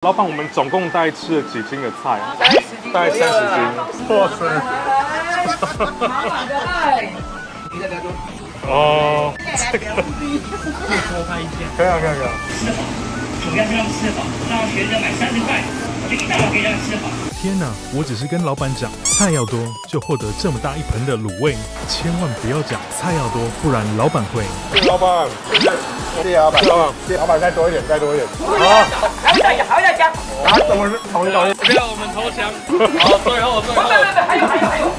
老板，我们总共大概吃了几斤的菜啊？大概30斤。哇塞！满满的爱。哦，这个多拍一件。可以啊，可以啊。主要是让吃饱，让学生买30块，我就一大碗可以让你吃饱。天哪！我只是跟老板讲菜要多，就获得这么大一盆的卤味，千万不要讲菜要多，不然老板会。谢谢老板，谢谢老板，谢谢老板，再多一点，再多一点。好，还要加。啊，怎么是同一种？不要我们投降。好，最后。还有。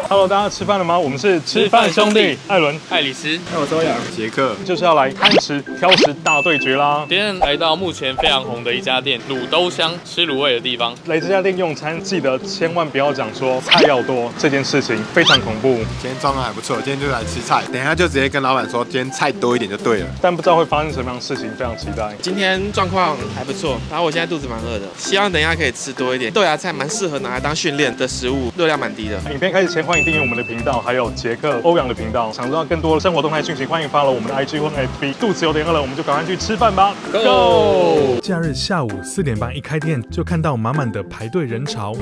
Hello， 大家吃饭了吗？我们是吃饭兄弟，艾伦、艾里斯，我周洋、杰克，就是要来贪食挑食大对决啦！今天来到目前非常红的一家店——卤兜香，吃卤味的地方。来这家店用餐，记得千万不要讲说菜要多，这件事情非常恐怖。今天状况还不错，今天就来吃菜，等一下就直接跟老板说，今天菜多一点就对了。但不知道会发生什么样的事情，非常期待。今天状况还不错，然后我现在肚子蛮饿的，希望等一下可以吃多一点。豆芽菜蛮适合拿来当训练的食物，热量蛮低的。影片开始前，欢迎订阅我们的频道，还有杰克、欧阳的频道。想知道更多的生活动态讯息，欢迎 follow 我们的 IG 或 FB。肚子有点饿了，我们就赶快去吃饭吧 ！Go！ 假日下午4点半一开店，就看到满满的排队人潮。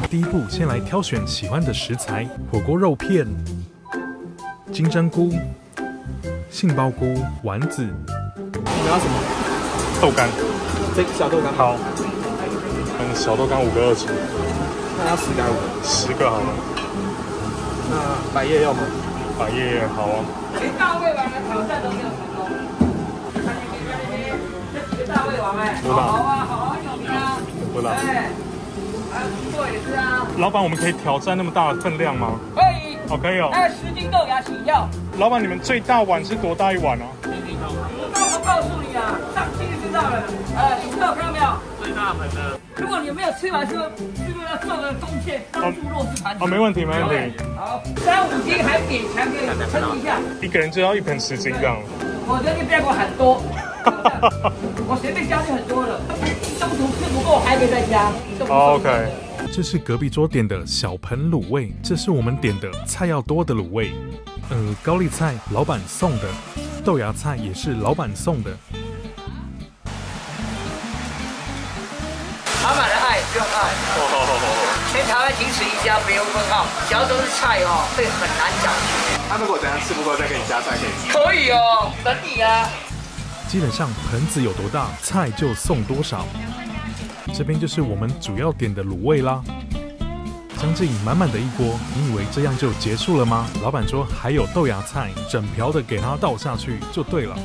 第一步，先来挑选喜欢的食材：火锅肉片、金针菇、杏鲍菇、丸子。你要什么？豆干。这小豆干。好。小豆干5个20。那要10个5个。10个好了。那百叶要吗？百叶好啊。连大胃王的挑战都没有成功。这几个大胃王哎，好啊，好啊，有名啊。不啦。哎，还有猪肉也是啊。老板，我们可以挑战那么大的分量吗？可以。哦，可以哦。10斤豆芽起跳。老板，你们最大碗是多大一碗啊？我告诉你啊，上期就知道了。你知道看到没有？最大盆的。如果你没有吃完，是不是要做个贡献，帮助弱势团体？哦，没问题，没问题。好，3、5斤还勉强可以撑一下。一个人就要1盆10斤这样。我觉得你不要给我喊多，我随便加就很多了。中途吃不够还可以再加。OK。这是隔壁桌点的小盆卤味，这是我们点的菜要多的卤味。高丽菜老板送的，豆芽菜也是老板送的。满满的爱，不用爱。全台湾仅此一家，别无分号。只要都是菜哦，会很难讲。他如果等下吃不够，再给你加菜可以。可以哦，等你啊。基本上盆子有多大，菜就送多少。这边就是我们主要点的卤味啦，将近满满的一锅。你以为这样就结束了吗？老板说还有豆芽菜，整瓢的给它倒下去就对了。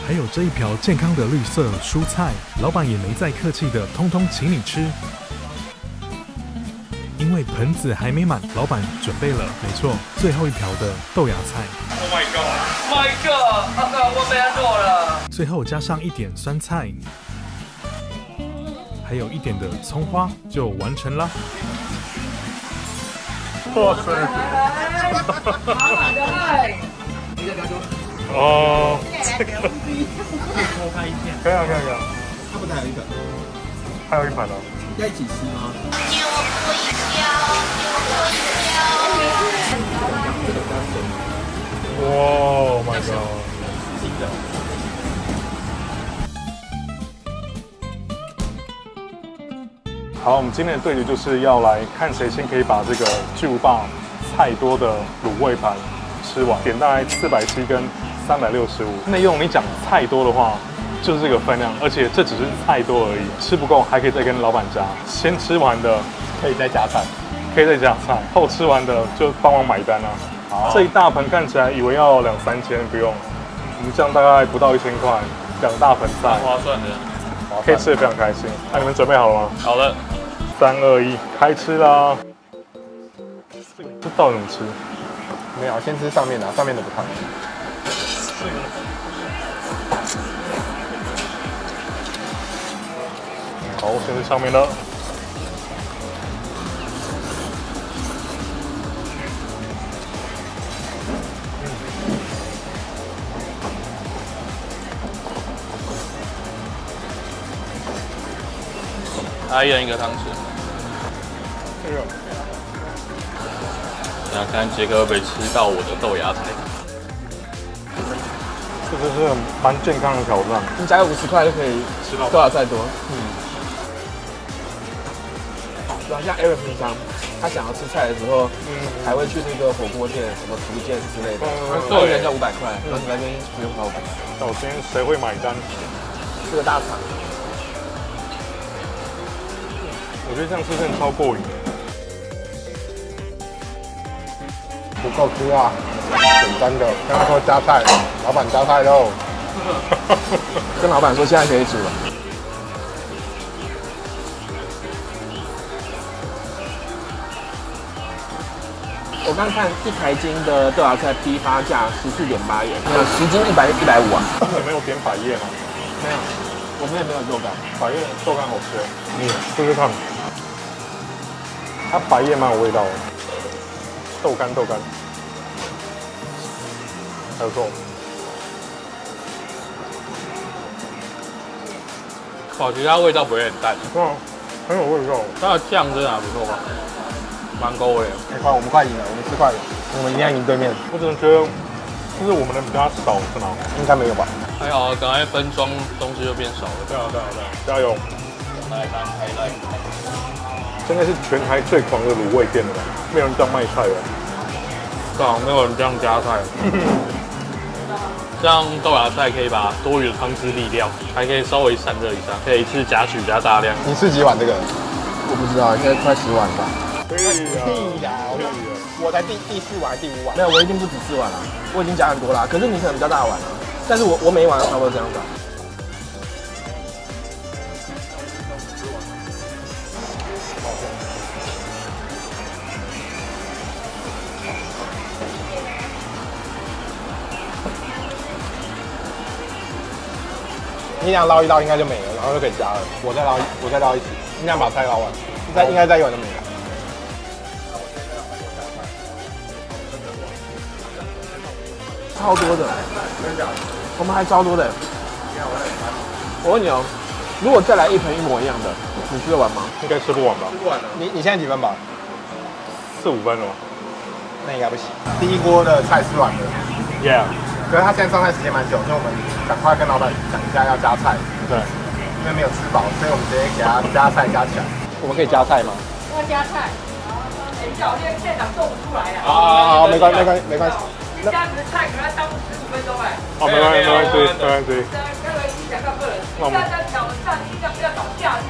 还有这一瓢健康的绿色蔬菜，老板也没再客气的，通通请你吃。因为盆子还没满，老板准备了，没错，最后一瓢的豆芽菜。Oh my god！My god！我被他做了。最后加上一点酸菜，还有一点的葱花，就完成了。哇塞！满满的爱。你的表哥。哦，这个多拍一件。可以啊，可以啊。他不是还有一个？还有一盘呢。要一起吃吗？哇 ，Oh my god！ 好，我们今天的对决就是要来看谁先可以把这个巨无霸菜多的卤味盘吃完，点大概470跟365。内用你讲菜多的话，就是这个分量，而且这只是菜多而已，吃不够还可以再跟老板加。先吃完的可以再加菜，可以再加菜，后吃完的就帮忙买单啊。这一大盆看起来以为要2、3千，不用，我们这样大概不到1000块，2大盆菜，划算的，可以吃得非常开心。那你们准备好了吗？好了，3、2、1，开吃啦！这到底怎么吃？没有，先吃上面的，上面的不烫。好，先吃上面的。一人1个汤匙。这个。想看杰克会不会吃到我的豆芽菜。这是这是蛮健康的挑战。你加个50块就可以吃到豆芽菜多。对啊，像 Aaron 平常他想要吃菜的时候，还会去那个火锅店，什么福建之类的，一人要500块，然后你那边不用花500块。那我今天谁会买单？这个大肠，我觉得这样吃真的超过瘾的。不够吃啊，简单的。跟他说加菜，老板加菜喽。跟老板说现在可以煮了。我刚看1台斤的豆芽菜批发价14.8元，没有10斤150啊。你没有点百叶吗？没有，我们也没有豆干。百叶豆干好吃，试试看。它百叶蛮有味道的，豆干，还有肉。其实它味道不会很淡，很有味道。它的酱真的还不错吧，蛮够味的。我们快赢了，我们吃快了，我们一定要赢对面。我只能觉得，就是我们人比较少，是吗？应该没有吧？还好，赶快分装东西就变少了。对啊，加油！真的是全台最狂的卤味店了吧？没有人这样卖菜了。对啊，没有人这样加菜。这样豆芽菜可以把多余的汤汁沥掉，还可以稍微散热一下，可以一次夹取比较大量。你吃几碗这个？我不知道，应该快10碗吧。可以屁呀！我才第4碗还是第5碗？没有，我一定不止4碗啊，我已经夹很多啦。可是你可能比较大碗啊，但是我每一碗都差不多这样子啊。你俩捞一捞应该就没了，然后就可以加了。我再捞一起，你俩把菜捞完，应该再一碗就没了。超多的，我们还超多的。我问你哦，如果再来一盆一模一样的，你吃得完吗？应该吃不完吧？不完了。你现在几分饱？4、5分了。那应该不行。第一锅的菜吃完了。Yeah。可是他现在上菜时间蛮久，所以我们赶快跟老板讲一下要加菜。对。因为没有吃饱，所以我们直接给他加菜加起来。我们可以加菜吗？要加菜。等一下，我现场做不出来啊。好，没关系。这样子菜可能要耽误15分钟哎。好，没关系。各位你想到个人，大家挑战一下，不要找架子。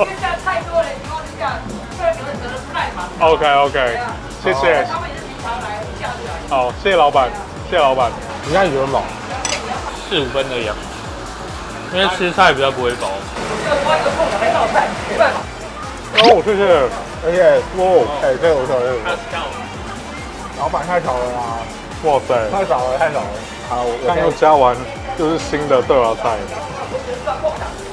现在太多人情况之下，个人可能得了不耐烦。OK， 谢谢。他们也是平常来，架子来。好，谢谢老板。你看你觉得饱？4、5分而已啊，因为吃菜比较不会饱。这个关个空档来倒菜，没办法。哦，谢谢。而且这个不错，老板太少了啦！哇塞，太少了。好，刚又加完，就是新的豆芽菜。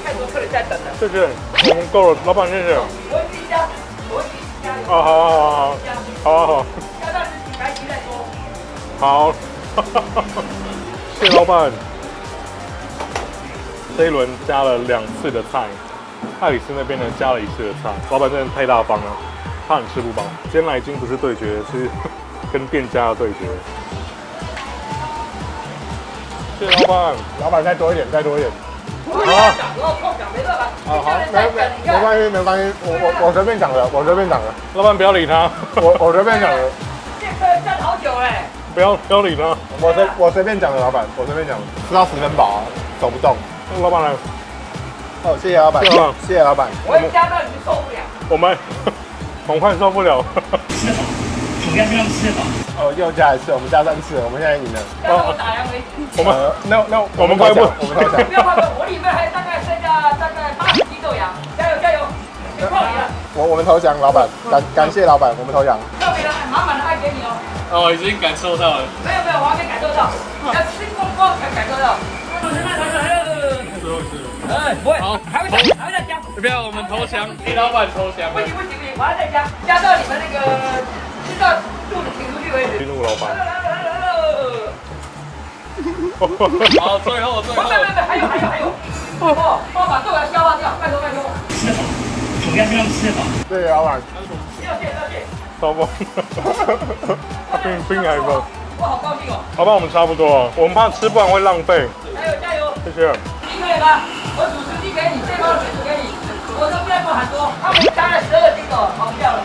太多客人在等了。谢谢，我们够了，老板谢谢。我一加，好。加到你来再说。好，谢谢老板。这一轮加了2次的菜，爱丽丝那边呢加了1次的菜。老板真的太大方了，他很吃不饱。今天来已经不是对决，是跟店家的对决。谢谢老板，老板再多一点。好，没关系，我随便讲的。老板不要理他，我随便讲的。这客人站好久哎。不要理他，我随便讲的，老板，吃到10分饱啊，走不动。老板来，谢谢老板，谢谢老板。我一加到你就受不了。我们快受不了。吃饱，主要是让吃饱。又加1次，我们加3次，我们现在赢了。加到我打烊为止。那我们快不，我们投降。不要怕，我里面还大概剩下80斤豆芽，加油，别靠你了。我们投降，老板，感谢老板，我们投降。特别的满满的爱给你哦。哦，已经感受到了。没有，我还没感受到，要吃光才感受到。最后一次。不会，还会再加。不要，我们投降，替老板投降。不行，我还再加到你们那个吃到肚子停出去为止。激怒老板。好，最后。还有。帮我把豆芽消化掉，拜托。吃饱，主要是让吃饱。对，老板。谢谢。超棒。冰还棒。我好高兴哦。老板，我们差不多了，我们怕吃不完会浪费。加油加油！谢谢。鸡可以吗？我煮10斤给你，这包水煮给你。我这边不很多，他们加了12斤哦，跑不掉了。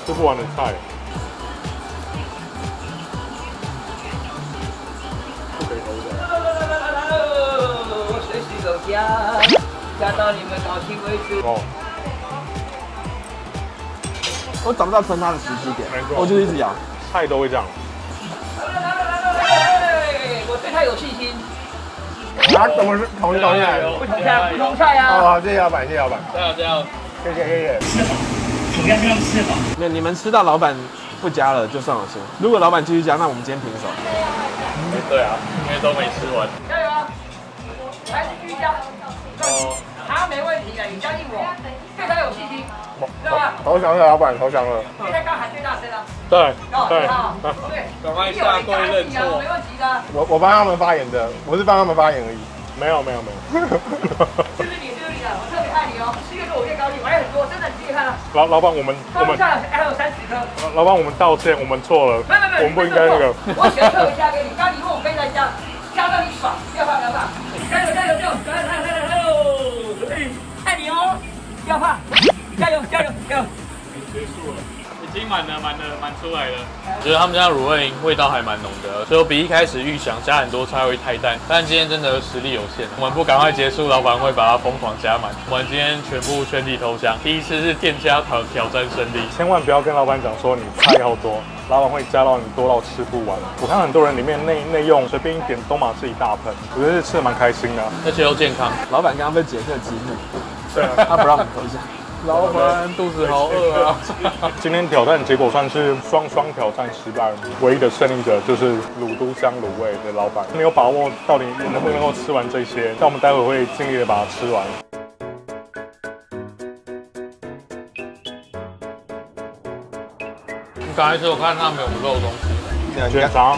吃不完的菜。我随时有加，加到你们高兴为止。哦。我找不到撑它的时机点没，错我就一直咬。菜都会这样。我对他有信心。啊，怎么是同一东西来的？不同菜，不同菜啊！哦，谢谢老板，谢谢老板，加油加油！谢谢谢谢。吃饱，主要是让吃饱。没有，你们吃到老板不加了就算我先。如果老板继续加，那我们今天平手。对啊，因为都没吃完。加油啊！还是继续加。哦，他没问题的，你相信我，对他有信心，知道吧？投降了，老板，投降了。现在刚喊最大声啊！对哦，对。好，对，赶快下跪认错没问题的。我帮他们发言的，我是帮他们发言而已。没有。就是你，我特别爱你哦。10月多我越高兴，我还很多，真的，你自己看啊。老板，我们下还有30颗。老板，我们道歉，我们错了。没，我们不应该那个。我选特别加给你，刚你问我可以再加，加到你爽，不要怕，不要怕。加油加油加油！爱你哦，不要怕，加油加油加油！结束了，已经满出来了。觉得他们家卤味味道还蛮浓的，所以我比一开始预想加很多菜会太淡，但今天真的实力有限，我们不赶快结束，老板会把它疯狂加满。我们今天全体投降，第一次是店家挑战胜利。千万不要跟老板讲说你菜要多，老板会加到你多到吃不完。我看很多人里面内用随便一点都马是一大盆，我觉得吃的蛮开心的，而且又健康。老板刚刚被杰克激怒，对啊，他不让我们投降。老板肚子好饿啊！今天挑战结果算是双挑战失败，唯一的胜利者就是鲁都香卤味的老板。没有把握到底能不能够吃完这些，但我们待会会尽力的把它吃完。你刚才说我看他们有肉东西，检查，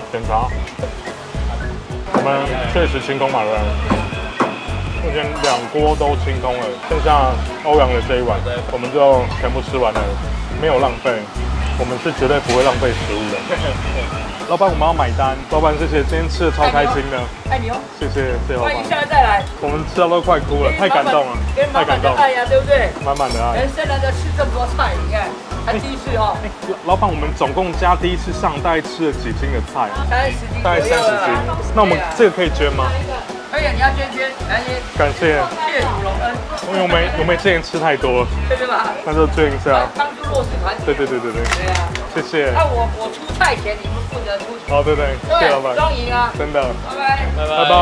我们确实清空嘛，对不对？目前2锅都清空了，剩下欧阳的这一碗，我们就全部吃完了，没有浪费。我们是绝对不会浪费食物的。老板，我们要买单。老板，谢谢，今天吃的超开心的。爱你哦，谢谢老板。欢迎下次再来。我们吃到都快哭了，太感动了，太感动了。爱呀，对不对？满满的爱。人生难得吃这么多菜，你看，还第一次哦。老板，我们总共加第一次上大概吃了几斤的菜？大概30斤。大概30斤。那我们这个可以捐吗？可以，你要捐，来捐。感谢。谢主隆恩。因为我们之前吃太多了，对吧？那就捐一下。帮助弱势团体。对。对啊。谢谢。那我出菜钱，你们负责出钱。好，对，谢谢老板。双赢啊！真的。拜拜。拜拜。